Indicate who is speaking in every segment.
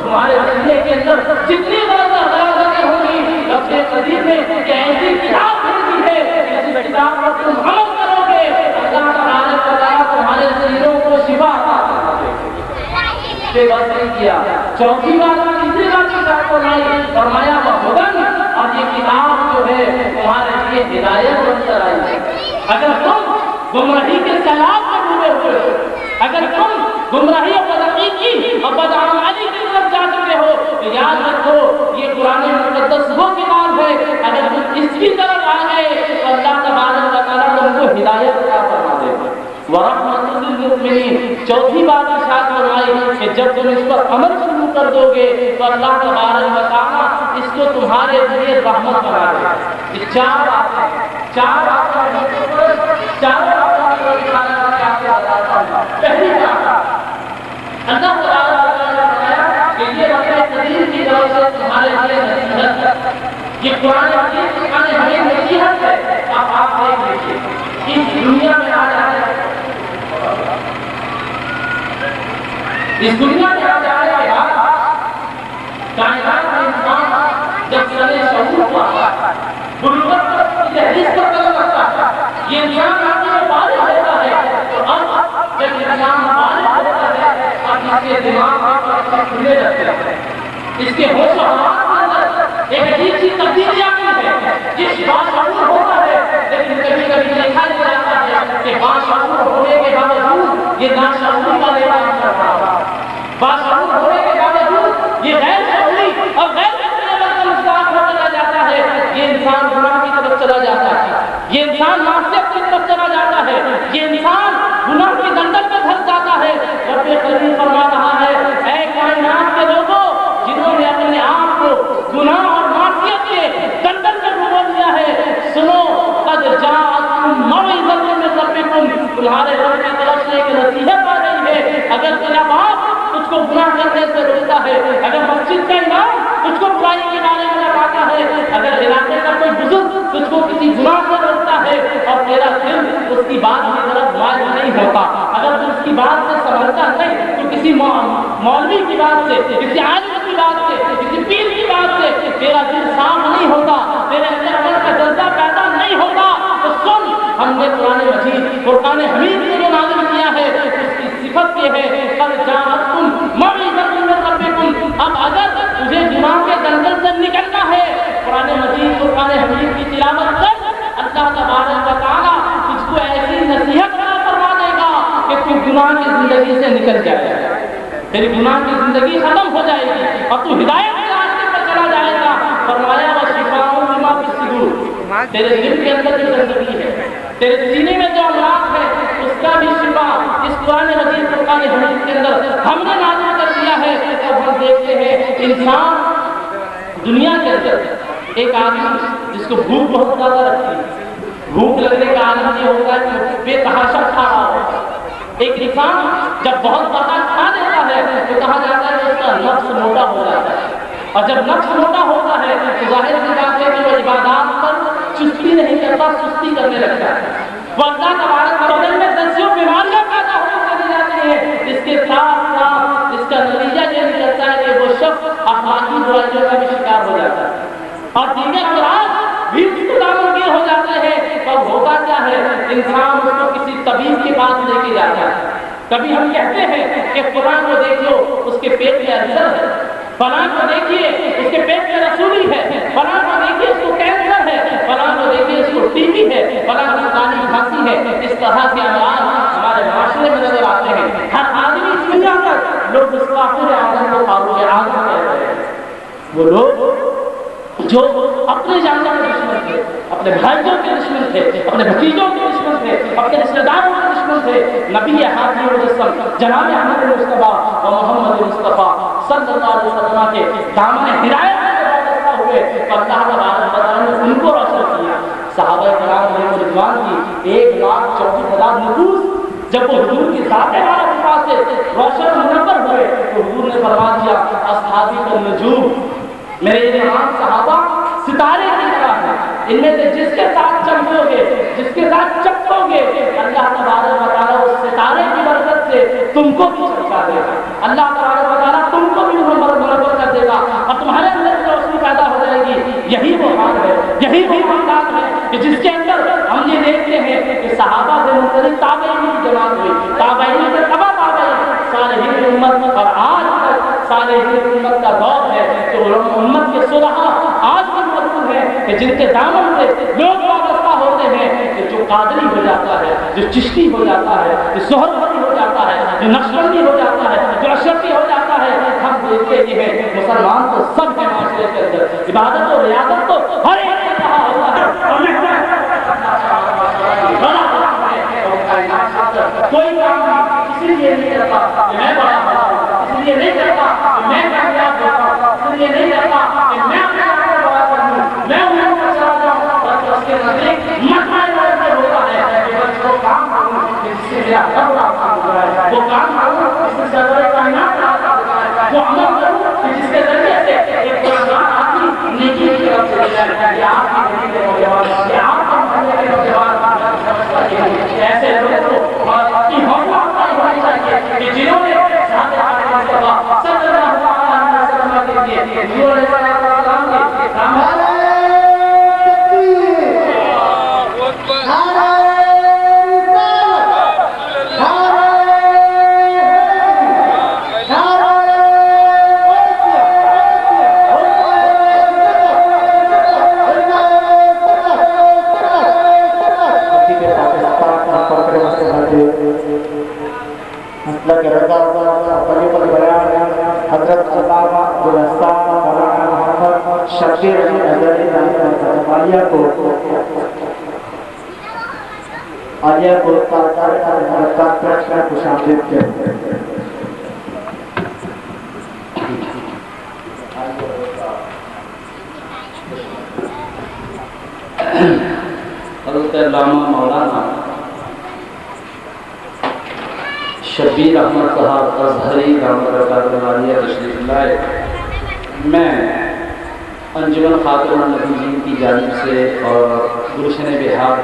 Speaker 1: تمہارے سینے کے اندر جتنی غلطیں ہوں گی رب قدیر نے کہ ایسی کتاب بھیجی ہے جس کتاب پر تم عمل کرو گے اللہ تبارک و تعالیٰ تمہارے سینوں کو شفا عطا فرمائے گا۔ یہ بات نہیں کیا، چوتھی بات تیسری بات کی بات فرمائی، فرمایا وہدن، اور یہ کتاب جو ہے تمہارے لیے ہدایت بن کر آئی ہے۔ اگر تم گمراہی کے سیلاب میں ڈوبے ہوئے ہو، اگر تم گمراہی اور بدعقیدگی اور بدعمالی کی طرف جا چکے ہو تو یاد رکھو یہ قرآن مقدس وہ کتاب ہے، اگر تم اس کی طرف آ گئے تو اللہ تبارک و تعالیٰ تم کو ہدایت عطا فرما دے گا۔ وَرَحْمَةٌ لِّلْمُؤْمِنِينَ، چوتھی بات ارشاد فرمائی کہ جب تم اس پر عمل شروع کر دو گے تو اللہ تبارک و تعالیٰ اس کو تمہارے لیے رحمت بنا دے گا۔ یہ چار باتیں پہلی بات اللہ تعالیٰ نے فرمایا کہ یہ رب قدیر کی طرف سے تمہارے لیے نصیحت ہے، یہ قرآن ہمیں نصیحت ہے۔ آپ دیکھ لیجیے اس دنیا میں آ جائے، اس دنیا میں آ جانے کے بعد کائنات میں انسان جب سر شعور ہوا بلوغت پر تحریف پر قدم رکھتا ہے، یہ انسان آگے میں بالغ ہوتا ہے تو اب جب انسان بالغ ہوتا ہے اب اس کے دماغ میں کھلے رہتے ہیں، اس کے ہوش و حواس کے اندر ایک عجیب سی تبدیلی آتی ہے۔ جس باشعور ہوتا ہے لیکن کبھی کبھی دیکھا جاتا ہے کہ باشعور ہونے کے باوجود یہ ناشعوری والے کام کر رہا ہے، باشعور ہونے کے باوجود یہ غیر شعوری اور غیر ہوتا جاتا ہے، یہ انسان گناہ کی طرف چلا جاتا ہے، یہ انسان معصیت کی طرف چلا جاتا ہے، یہ انسان گناہ کی دلدل میں پھنس جاتا ہے۔ رب قدیر فرما رہا ہے اے کائنات کے لوگوں جنہوں نے اپنے آپ کو گناہ اور معصیت کے دلدل میں ڈبو دیا ہے، سنو قد جاءتکم موعظۃ من ربکم، تمہارے رب کی طرف سے ایک نصیحت آ گئی ہے۔ اگر تیرا باپ تجھ کو گناہ کرنے سے روکتا ہے، اگر مسجد کا امام تجھ کو برائی کے بارے میں بتاتا ہے، اگر علاقے کا کوئی بزرگ تجھ کو کسی گناہ سے روکتا ہے اور تیرا دل اس کی بات کی طرف مائل نہیں ہوتا، اگر تو اس کی بات سے سمجھتا نہیں تو کسی مولوی کی بات سے، کسی عالم کی بات سے، کسی پیر کی بات سے تیرا دل صاف نہیں ہوتا، تیرے اندر عمل کا جذبہ پیدا نہیں ہوتا تو سن، ہم نے قرآن مجید فرقان حمید کو جو نازل کیا ہے اس کی صفت یہ ہے قد جاءتکم موعظۃ من ربکم، اب اگر تجھے گناہ کے دلدل سے نکلنا ہے قرآن مجید فرقان حمید کی تلاوت کر، اللہ تبارک و تعالیٰ تجھ کو ایسی نصیحت عطا فرما دے گا کہ تو گناہ کی زندگی سے نکل جائے گا، تیری گناہ کی زندگی ختم ہو جائے گی اور تو ہدایت کے راستے پر چلا جائے گا۔ فرمایا وشفاء لما فی الصدور، تیرے دل کے اندر جو گندگی ہے، تیرے سینے میں جو امراض ہے اس کا بھی شفا اس قرآن مجید فرقان حمید کے اندر ہم نے نازل کر دیا ہے۔ اب ہم دیکھتے ہیں انسان دنیا کے اندر ایک آدمی جس کو بھوک بہت زیادہ لگتی ہے، بھوک لگنے کا عالم یہ ہوتا ہے کہ بے تحاشا کھا رہا ہوتا ہے۔ ایک انسان جب بہت زیادہ کھا لیتا ہے تو کہا جاتا ہے کہ اس کا نفس موٹا ہو جاتا ہے، اور جب نفس موٹا ہوتا ہے تو ظاہر سی بات ہے کہ وہ عبادات پر چستی نہیں کرتا، سستی کرنے لگتا ہے، وہ اللہ تبارک بدن میں دسیوں بیماریاں پیدا ہونے لگ جاتی ہیں۔ اس کے ساتھ ساتھ اس کا نتیجہ یہ نکلتا ہے کہ وہ شخص اخلاقی برائیوں کا بھی شکار ہو جاتا ہے اور دیگر امراض بھی اس کو دامنگیر ہو جاتے ہیں۔ اور ہوتا کیا ہے انسان اس کو کسی طبیب کے پاس لے کے جاتا ہے، کبھی ہم کہتے ہیں کہ فلاں کو دیکھ لو اس کے پیٹ میں السر ہے، فلاں کو دیکھیے اس کے پیٹ میں رسولی ہے، فلاں کو دیکھیے اس کو کینسر ہے، فلاں کو دیکھیے اس کو ٹی بی ہے، فلاں کو کانی کھانسی ہے۔ اس طرح کے امراض ہمارے معاشرے میں نظر آتے ہیں۔ ہر آدمی اس میں جا کر لوگ اس کا پورے آدم کو فاروق اعظم کہتے ہیں، وہ لوگ جو اپنے جانوں کے دشمن تھے، اپنے بھائیوں کے دشمن تھے، اپنے بھتیجوں کے دشمن تھے، اپنے رشتہ داروں کے دشمن تھے، نبی ہادی مجسم جناب احمد مصطفیٰ و محمد مصطفیٰ صلی اللہ علیہ وسلم کے دامن ہدایت میں وابستہ ہوئے تو اللہ تبارک و تعالیٰ نے ان کو روشن کیا۔ صحابہ کرام علیہ رضوان کی 1,34,000 نفوس جب وہ حضور کی ذات بارک کے پاس سے روشن منور ہوئے تو حضور نے فرما دیا اصحابی النجوم، میرے امام صحابہ ستارے کی طرح ہیں، ان میں سے جس کے ساتھ چمکو گے، جس کے ساتھ چمکو گے اللہ تبارک و تعالیٰ اس ستارے کی برکت سے تم کو بھی چمکا دے گا، اللہ تبارک و تعالیٰ تم کو بھی نمبر مختلف تابعین کی جماعت ہوئی، تابعین سے تبع تابعین، صالحین امت، اور آج تک صالحین امت کا دور ہے کہ امت کے صلحاء آج بھی موجود ہیں کہ جن کے دامن سے لوگ وابستہ ہوتے ہیں، کہ جو قادری ہو جاتا ہے، جو چشتی ہو جاتا ہے، جو سہروردی ہو جاتا ہے، جو نقشبندی ہو جاتا ہے، جو اشرفی ہو جاتا ہے، ہم دیکھتے ہی ہیں مسلمان تو سب کے معاشرے کے اندر عبادت و ریاضت تو ہر ایک نے کہا ہوتا ہے، کوئی کام اسی لیے نہیں کرتا کہ میں بڑا ہوں، اس لیے نہیں کرتا کہ میں کامیاب ہوتا، اس لیے نہیں کرتا کہ میں اپنے آپ کو بڑا کروں، میں انہیں کو چلا جاؤں، بلکہ اس کے نزدیک مطمئن ہوتا ہے کہ بس وہ کام کروں جس سے میرا رب راضی ہو جائے، وہ کام کروں جس سے سرور کائنات راضی ہو جائے، وہ عمل کروں کہ جس کے ذریعے سے ایک گناہگار آدمی نیکی کی طرف چلے جائے۔ یہ آپ کی زندگی کے نوجوان، یہ آپ کے محلے کے نوجوان ایسے لوگوں کو اپنی حوصلہ افزائی ہونی چاہیے کہ جنہوں نے ذات عالم مصطفیٰ صلی اللہ علیہ وسلم کے لیے حضور علیہ السلام کے سامنے
Speaker 2: حضرت علامہ عبدالرزاق مولانا محمد شبیر علی ازہری عالیہ کو کانفرنس میں خوش آمدید کیا۔
Speaker 1: حضرت علامہ مولانا شبیر احمد صاحب ازہری دامت برکاتہ عالیہ تشریف لائے۔ میں انجمن خاتون النبیین کی جانب سے اور گلشن بہار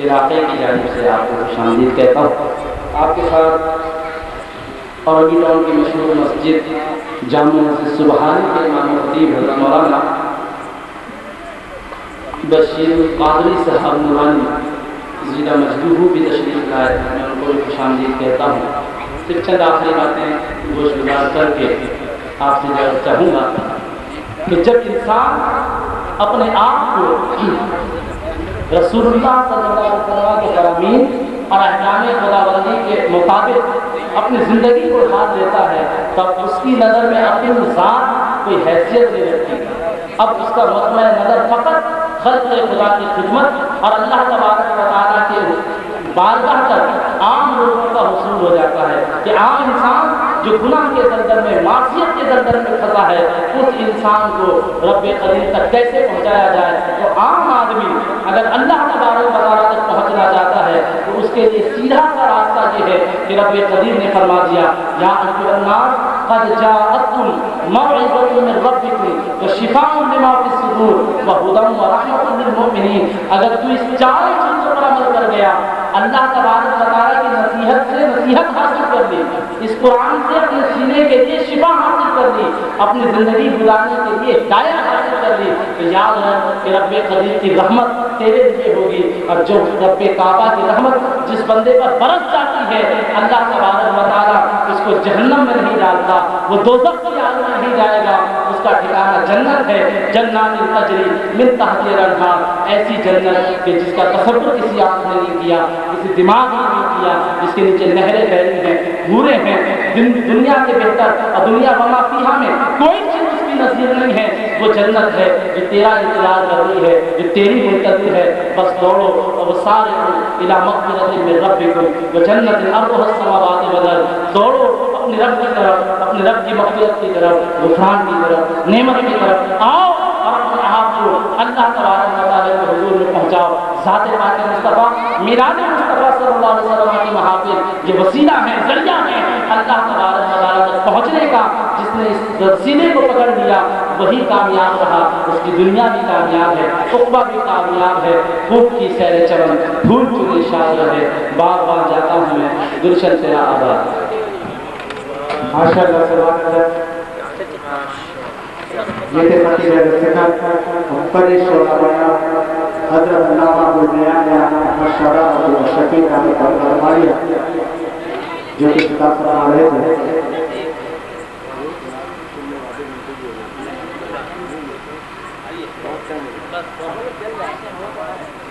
Speaker 1: علاقے کی جانب سے آپ کو خوش آمدید کہتا ہوں۔ آپ کے ساتھ اورنگی ٹاؤن کی مشہور مسجد جامع مسجد سبحانی کے امام خطیب حضرت مولانا بشیر قادری صاحب نورانی زیدہ مجدوہ بھی تشریف لائے، میں ان کو بھی خوش آمدید کہتا ہوں۔ صرف چند آخری باتیں گوش گزار کر کے آپ سے جواب چاہوں گا کہ جب انسان اپنے آپ کو رسول اللہ صلی اللہ علیہ وسلم کے فرامین اور احکام خداوندی کے مطابق اپنی زندگی کو ہاتھ دیتا ہے، تب اس کی نظر میں اپنی ذات کوئی حیثیت نہیں رکھتی۔ اب اس کا مطمع نظر فقط خلق خدا کی خدمت اور اللہ تبارک و تعالیٰ کے بارگاہ تک عام لوگوں کا حصول ہو جاتا ہے کہ عام انسان جو گناہ کے دلدل میں، معصیت کے دلدل میں پھنسا ہے، اس انسان کو رب قدیر تک کیسے پہنچایا جائے۔ تو عام آدمی اگر اللہ تبارک و تعالیٰ تک پہنچنا چاہتا ہے تو اس کے لیے سیدھا سا راستہ یہ ہے کہ رب قدیر نے فرما دیا یا ایھا الناس قد جاءتکم موعظۃ من ربکم وشفاء لما فی الصدور وہدی ورحمۃ للمؤمنین۔ اگر تو اس چاروں چیزوں پر عمل کر گیا، اللہ تبارک و تعالیٰ کی نصیحت سے نصیحت حاصل کر لی، اس قرآن سے اپنے سینے کے لیے شفا حاصل کر لی، اپنی زندگی گزارنے کے لیے ہدایت حاصل کر لی، تو یاد ہے کہ رب قدیر کی رحمت تیرے لیے ہوگی۔ اور جو رب کعبہ کی رحمت جس بندے پر برس جاتی ہے، اللہ تبارک و تعالیٰ اس کو جہنم میں نہیں ڈالتا، وہ دوزخ کی آگ میں نہیں جائے گا، اس کا ٹھکانہ جنت ہے۔ جنات تجری من تحتها الانہار، ایسی جنت کہ جس کا تصور کسی آنکھ نے نہیں کیا، کسی دماغ نے نہیں کیا، جس کے نیچے نہریں بہ رہی ہیں، نوریں ہیں، دنیا کے بہتر اور دنیا وما فیہا میں کوئی چیز اس کی نظیر نہیں ہے۔ وہ جنت ہے جو تیرا انتظار کر رہی ہے، جو تیری منتظر ہے۔ بس دوڑو اور سارعوا الی مغفرۃ من ربکم وجنۃ عرضها السماوات والارض، دوڑو اپنے رب کی طرف، اپنے رب کی مغفرت کی طرف، غفران کی طرف، نعمت کی طرف آؤ اور اپنے آپ کو اللہ تبارک و تعالیٰ کے حضور میں پہنچاؤ۔ ذات پاک مصطفیٰ، میلاد مصطفیٰ صلی اللہ علیہ وسلم کی محافل یہ وسیلہ ہے، ذریعہ ہے اللہ تبارک و تعالیٰ تک پہنچنے کا۔ جس نے اس وسیلے کو پکڑ لیا وہی کامیاب رہا، اس کی دنیا بھی کامیاب ہے، عقبہ بھی کامیاب ہے۔ خوب کی سیر چمن پھول چنے شاد رہے، باغ باغ جاتا ہوں میں گلشن تیرا آباد۔
Speaker 2: ماشاءاللہ سبحان اللہ۔ یہ تھے خطیب سکھر مختلف شعراء حضرت علامہ ابوالبیان شرح اور شکیل رحمت اللہ علیہ جو کہ خطاب فرما رہے تھے.
Speaker 1: بس